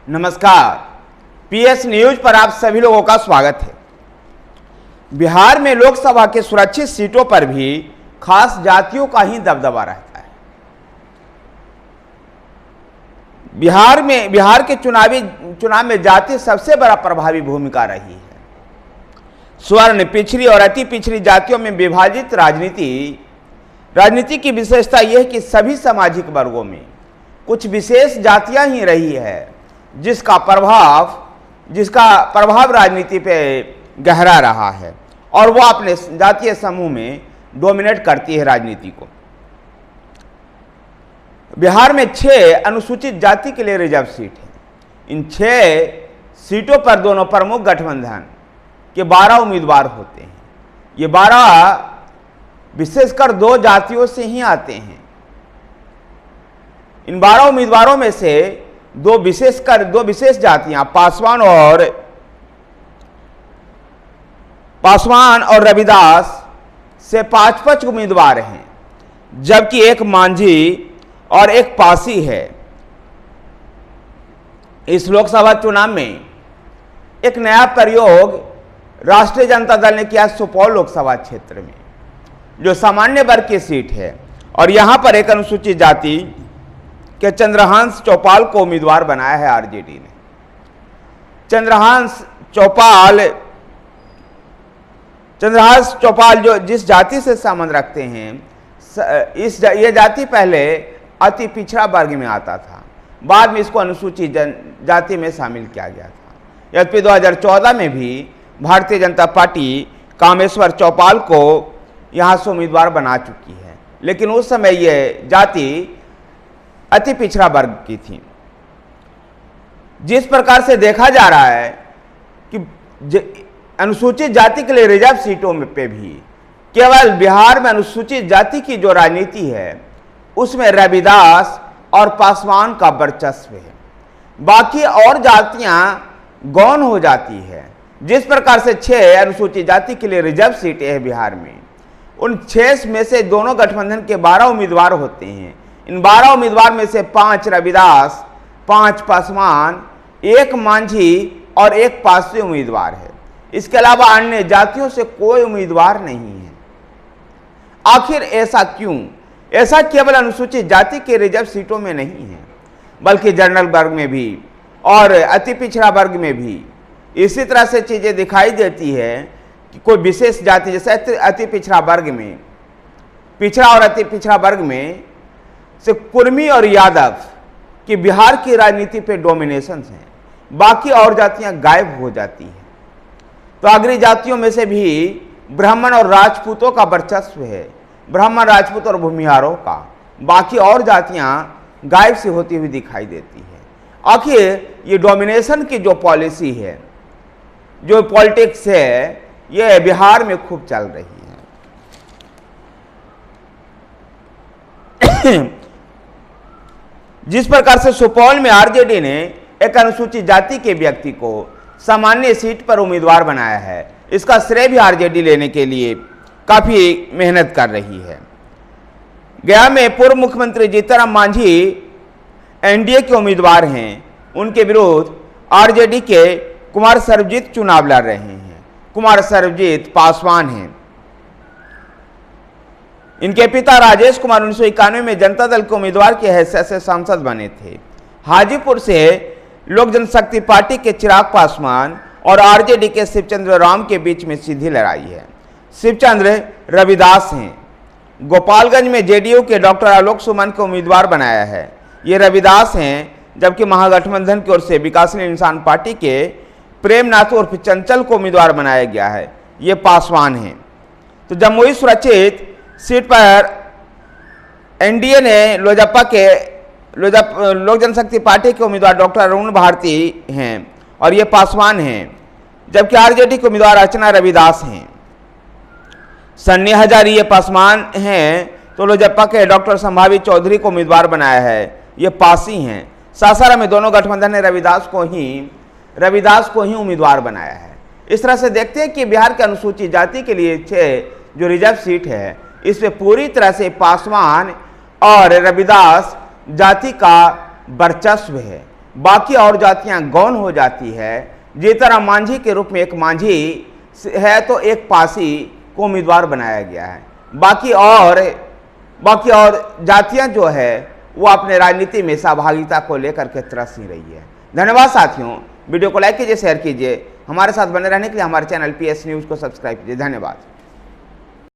नमस्कार, PS news पर आप सभी लोगों का स्वागत है। बिहार में लोकसभा के सुरक्षित सीटों पर भी खास जातियों का ही दबदबा रहता है। बिहार के चुनाव में जाति सबसे बड़ा प्रभावी भूमिका रही है। स्वर्ण, पिछड़ी और अति पिछड़ी जातियों में विभाजित राजनीति की विशेषता यह है कि सभी सामाजिक वर्गों में कुछ विशेष जातियां ही रही है जिसका प्रभाव राजनीति पे गहरा रहा है और वह अपने जातीय समूह में डोमिनेट करती है राजनीति को। बिहार में 6 अनुसूचित जाति के लिए रिजर्व सीट है। इन 6 सीटों पर दोनों प्रमुख गठबंधन के 12 उम्मीदवार होते हैं। ये 12 विशेषकर 2 जातियों से ही आते हैं। इन 12 उम्मीदवारों में से दो विशेष जातियां पासवान और रविदास से 5 उम्मीदवार हैं, जबकि एक मांझी और एक पासी है। इस लोकसभा चुनाव में एक नया प्रयोग राष्ट्रीय जनता दल ने किया सुपौल लोकसभा क्षेत्र में, जो सामान्य वर्ग की सीट है, और यहां पर एक अनुसूचित जाति के चंद्रहांस चौपाल को उम्मीदवार बनाया है आरजेडी ने। चंद्रहांस चौपाल जो जिस जाति से संबंध रखते हैं, ये जाति पहले अति पिछड़ा वर्ग में आता था, बाद में इसको अनुसूचित जाति में शामिल किया गया था। यद्यपि 2014 में भी भारतीय जनता पार्टी कामेश्वर चौपाल को यहां से उम्मीदवार बना चुकी है, लेकिन उस समय ये जाति अति पिछड़ा वर्ग की थी। जिस प्रकार से देखा जा रहा है कि अनुसूचित जाति के लिए रिजर्व सीटों में पे भी केवल बिहार में अनुसूचित जाति की जो राजनीति है उसमें रविदास और पासवान का वर्चस्व है, बाकी और जातियां गौण हो जाती है। जिस प्रकार से 6 अनुसूचित जाति के लिए रिजर्व सीटें हैं बिहार में, उन 6 में से दोनों गठबंधन के 12 उम्मीदवार होते हैं। इन 12 उम्मीदवार में से 5 रविदास, 5 पासवान, 1 मांझी और 1 पासी उम्मीदवार है। इसके अलावा अन्य जातियों से कोई उम्मीदवार नहीं है। आखिर ऐसा क्यों? ऐसा केवल अनुसूचित जाति के रिजर्व सीटों में नहीं है, बल्कि जनरल वर्ग में भी और अति पिछड़ा वर्ग में भी इसी तरह से चीजें दिखाई देती है कि कोई विशेष जाति, जैसे अति पिछड़ा वर्ग में, पिछड़ा और अति पिछड़ा वर्ग में से कुर्मी और यादव की बिहार की राजनीति पे डोमिनेशन है, बाकी और जातियां गायब हो जाती हैं। तो अग्रणी जातियों में से भी ब्राह्मण और राजपूतों का वर्चस्व है, ब्राह्मण, राजपूत और भूमिहारों का, बाकी और जातियां गायब से होती हुई दिखाई देती है। आखिर ये डोमिनेशन की जो पॉलिसी है, जो पॉलिटिक्स है, ये बिहार में खूब चल रही है। जिस प्रकार से सुपौल में आरजेडी ने एक अनुसूचित जाति के व्यक्ति को सामान्य सीट पर उम्मीदवार बनाया है, इसका श्रेय भी आरजेडी लेने के लिए काफी मेहनत कर रही है। गया में पूर्व मुख्यमंत्री जीतनराम मांझी एनडीए के उम्मीदवार हैं। उनके विरुद्ध आरजेडी के कुमार सर्वजीत चुनाव लड़ रहे हैं। कुमार सर्वजीत पासवान हैं। इनके पिता राजेश कुमार 1991 में जनता दल के उम्मीदवार की हैसियत से सांसद बने थे। हाजीपुर से लोक जनशक्ति पार्टी के चिराग पासवान और आरजेडी के शिवचंद्र राम के बीच में सीधी लड़ाई है। शिवचंद्र रविदास हैं। गोपालगंज में जेडीयू के डॉक्टर आलोक सुमन को उम्मीदवार बनाया है, ये रविदास हैं, जबकि महागठबंधन की ओर से विकासशील इंसान पार्टी के प्रेमनाथ उर्फ चंचल को उम्मीदवार बनाया गया है, ये पासवान हैं। तो जमुई सुरक्षित सीट पर एनडीए ने लोक जनशक्ति पार्टी के उम्मीदवार डॉक्टर अरुण भारती हैं और ये पासवान हैं, जबकि आरजेडी के उम्मीदवार अर्चना रविदास हैं। सन्नी हजारी ये पासवान हैं, तो लोजपा के डॉक्टर संभावी चौधरी को उम्मीदवार बनाया है, ये पासी हैं। सासाराम में दोनों गठबंधन ने रविदास को ही उम्मीदवार बनाया है। इस तरह से देखते हैं कि बिहार के अनुसूचित जाति के लिए 6 जो रिजर्व सीट है, इसमें पूरी तरह से पासवान और रविदास जाति का वर्चस्व है। बाकी और जातियां गौण हो जाती है। जिस तरह मांझी के रूप में एक मांझी है तो एक पासी को उम्मीदवार बनाया गया है, बाकी और जातियां जो है वो अपने राजनीति में सहभागिता को लेकर के तरस ही रही है। धन्यवाद साथियों, वीडियो को लाइक कीजिए, शेयर कीजिए। हमारे साथ बने रहने के लिए हमारे चैनल PS न्यूज़ को सब्सक्राइब कीजिए। धन्यवाद।